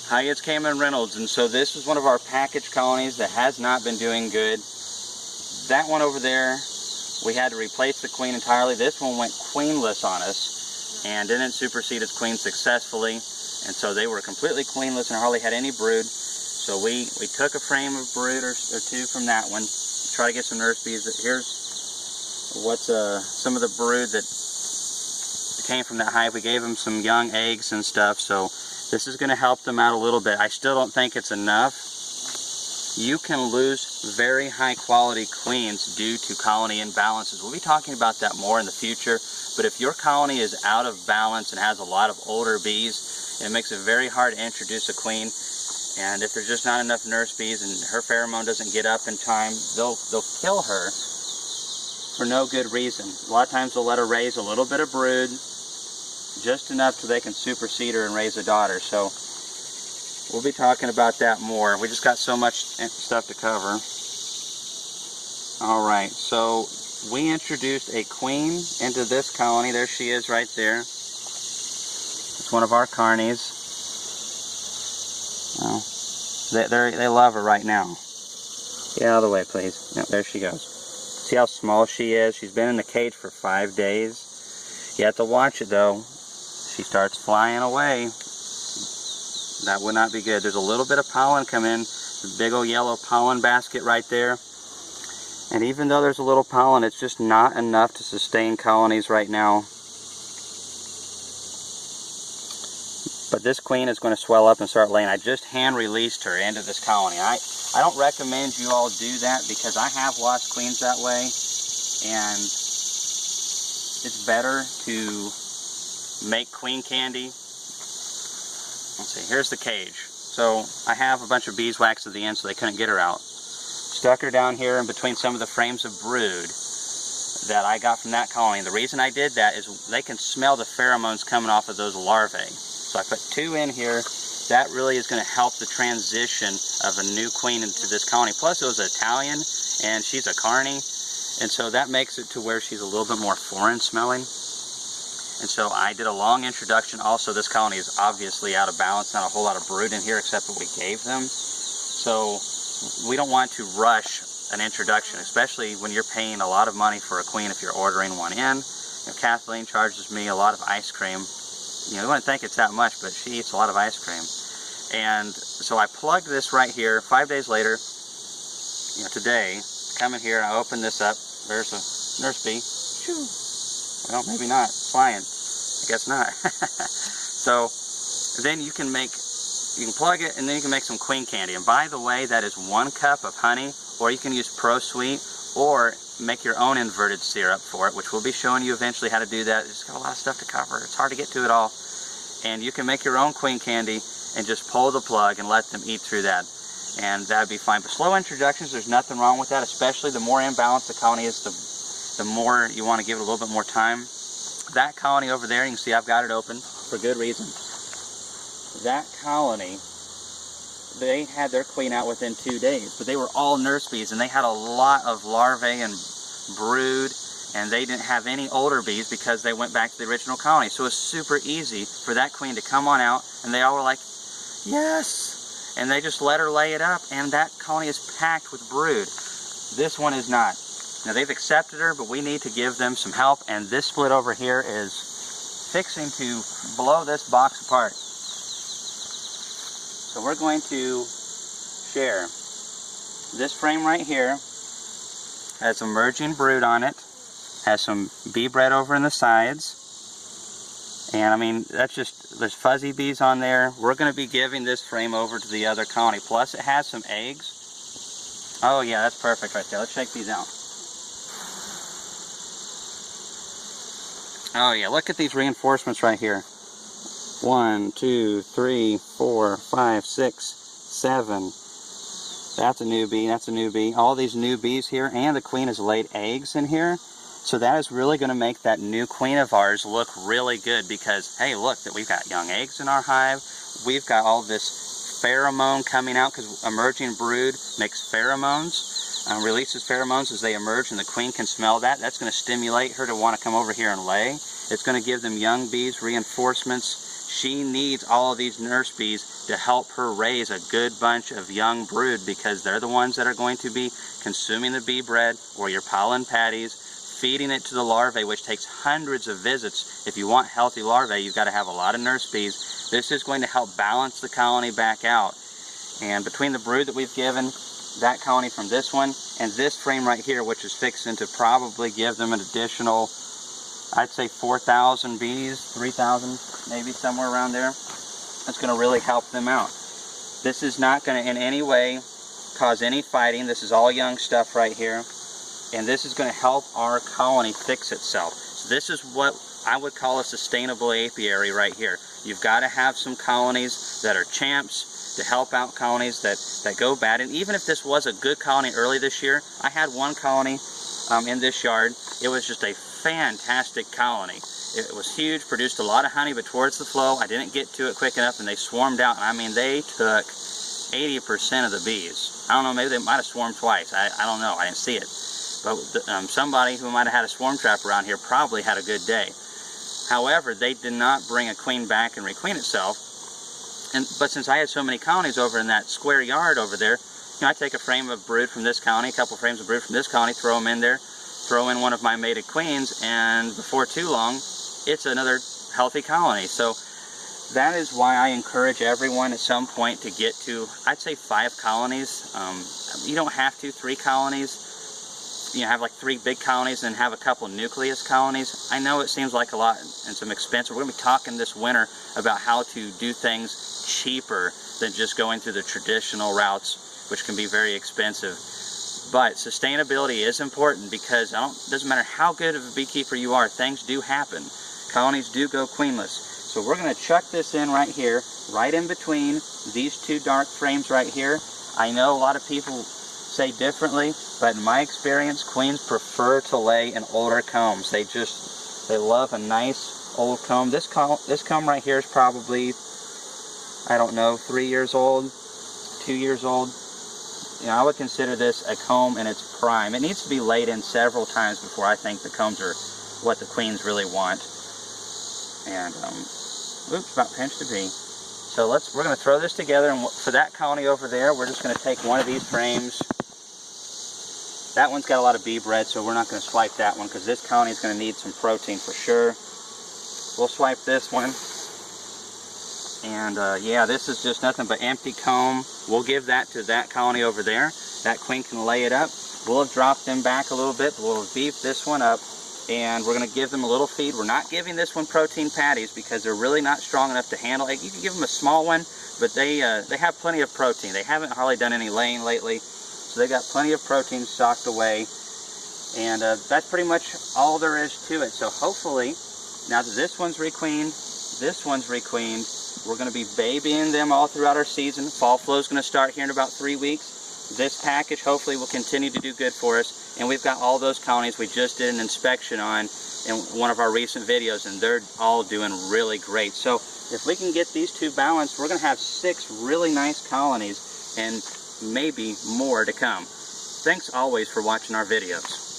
Hi, it's Kamon Reynolds, and so this is one of our package colonies that has not been doing good. That one over there, we had to replace the queen entirely. This one went queenless on us and didn't supersede its queen successfully, and so they were completely queenless and hardly had any brood. So we took a frame of brood or two from that one, try to get some nurse bees. Here's what's some of the brood that came from that hive. We gave them some young eggs and stuff, so this is going to help them out a little bit. I still don't think it's enough. You can lose very high quality queens due to colony imbalances. We'll be talking about that more in the future, but if your colony is out of balance and has a lot of older bees, it makes it very hard to introduce a queen. And if there's just not enough nurse bees and her pheromone doesn't get up in time, they'll kill her for no good reason. A lot of times they'll let her raise a little bit of brood, just enough so they can supersede her and raise a daughter. So we'll be talking about that more. We just got so much stuff to cover. Alright, so we introduced a queen into this colony. There she is right there. It's one of our carnies. Oh, they love her right now. Get out of the way, please. Yep, there she goes. See how small she is? She's been in the cage for 5 days. You have to watch it though. She starts flying away. That would not be good. There's a little bit of pollen come in. The big old yellow pollen basket right there. And even though there's a little pollen, it's just not enough to sustain colonies right now. But this queen is going to swell up and start laying. I just hand released her into this colony. I don't recommend you all do that because I have lost queens that way. And it's better to make queen candy. Let's see, here's the cage. So I have a bunch of beeswax at the end so they couldn't get her out. Stuck her down here in between some of the frames of brood that I got from that colony. The reason I did that is they can smell the pheromones coming off of those larvae. So I put 2 in here. That really is going to help the transition of a new queen into this colony. Plus it was Italian and she's a carny, and so that makes it to where she's a little bit more foreign smelling. And so I did a long introduction. Also, this colony is obviously out of balance. Not a whole lot of brood in here except what we gave them. So we don't want to rush an introduction, especially when you're paying a lot of money for a queen if you're ordering one in. You know, Kathleen charges me a lot of ice cream. You know, you wouldn't think it's that much, but she eats a lot of ice cream. And so I plugged this right here. 5 days later, you know, today, I come in here and I open this up. There's a nurse bee. Shoo. Well, maybe not. It's flying. I guess not. So then you can plug it and then you can make some queen candy. And by the way, that is 1 cup of honey, or you can use Pro Sweet, or make your own inverted syrup for it, which we'll be showing you eventually how to do that. It's got a lot of stuff to cover. It's hard to get to it all. And you can make your own queen candy and just pull the plug and let them eat through that. And that'd be fine. But slow introductions, there's nothing wrong with that, especially the more imbalanced the colony is, the more you want to give it a little bit more time. That colony over there, you can see I've got it open for good reason. That colony, they had their queen out within 2 days, but they were all nurse bees and they had a lot of larvae and brood, and they didn't have any older bees because they went back to the original colony. So it's super easy for that queen to come on out, and they all were like, yes! And they just let her lay it up, and that colony is packed with brood. This one is not. Now they've accepted her, but we need to give them some help, and this split over here is fixing to blow this box apart. So we're going to share. This frame right here has emerging brood on it, has some bee bread over in the sides, and I mean, that's just, there's fuzzy bees on there. We're going to be giving this frame over to the other colony. Plus it has some eggs. Oh yeah, that's perfect right there. Let's shake these out. Oh yeah, look at these reinforcements right here. 1, 2, 3, 4, 5, 6, 7. That's a new bee, that's a new bee. All these new bees here, and the queen has laid eggs in here. So that is really going to make that new queen of ours look really good because, hey, look, that we've got young eggs in our hive. We've got all this pheromone coming out because emerging brood makes pheromones. Releases pheromones as they emerge, and the queen can smell that. That's going to stimulate her to want to come over here and lay. It's going to give them young bees, reinforcements. she needs all of these nurse bees to help her raise a good bunch of young brood, because they're the ones that are going to be consuming the bee bread or your pollen patties, feeding it to the larvae, which takes hundreds of visits. If you want healthy larvae, you've got to have a lot of nurse bees. This is going to help balance the colony back out. And between the brood that we've given, that colony from this one, and this frame right here, which is fixing to probably give them an additional, I'd say 4,000 bees, 3,000, maybe somewhere around there. That's going to really help them out. This is not going to in any way cause any fighting. This is all young stuff right here. And this is going to help our colony fix itself. So this is what I would call a sustainable apiary right here. You've got to have some colonies that are champs to help out colonies that go bad. And even if this was a good colony early this year, I had one colony in this yard. It was just a fantastic colony. It was huge, produced a lot of honey, but towards the flow, I didn't get to it quick enough, and they swarmed out. I mean, they took 80% of the bees. I don't know, maybe they might have swarmed twice. I don't know, I didn't see it. But somebody who might have had a swarm trap around here probably had a good day. However, they did not bring a queen back and requeen itself. But since I had so many colonies over in that square yard over there, you know, I take a frame of brood from this colony, a couple frames of brood from this colony, throw them in there, throw in one of my mated queens, and before too long, it's another healthy colony. So that is why I encourage everyone at some point to get to, I'd say 5 colonies. You don't have to, 3 colonies. You know, have like 3 big colonies and have a couple nucleus colonies. I know it seems like a lot and some expense. We're going to be talking this winter about how to do things cheaper than just going through the traditional routes, which can be very expensive. But sustainability is important, because it doesn't matter how good of a beekeeper you are, things do happen. Colonies do go queenless. So we're going to chuck this in right here, right in between these 2 dark frames right here. I know a lot of people say differently, but in my experience, queens prefer to lay in older combs. They love a nice old comb. This comb right here is probably, I don't know, 3 years old, 2 years old. You know, I would consider this a comb in its prime. It needs to be laid in several times before I think the combs are what the queens really want. And, oops, about pinched a bee. So we're going to throw this together, and for that colony over there, we're just going to take one of these frames. That one's got a lot of bee bread, so we're not going to swipe that one, because this colony is going to need some protein for sure. We'll swipe this one. And yeah, this is just nothing but empty comb. We'll give that to that colony over there. That queen can lay it up. We'll have dropped them back a little bit. We'll have beefed this one up, and we're going to give them a little feed. We're not giving this one protein patties, because they're really not strong enough to handle it. You can give them a small one, but they have plenty of protein. They haven't hardly done any laying lately, so they got plenty of protein stocked away. And that's pretty much all there is to it. So hopefully, now that this one's requeened, this one's requeened, we're going to be babying them all throughout our season. Fall flow is going to start here in about 3 weeks. This package hopefully will continue to do good for us. And we've got all those colonies we just did an inspection on in one of our recent videos, and they're all doing really great. So if we can get these 2 balanced, we're going to have 6 really nice colonies, and maybe more to come. Thanks always for watching our videos.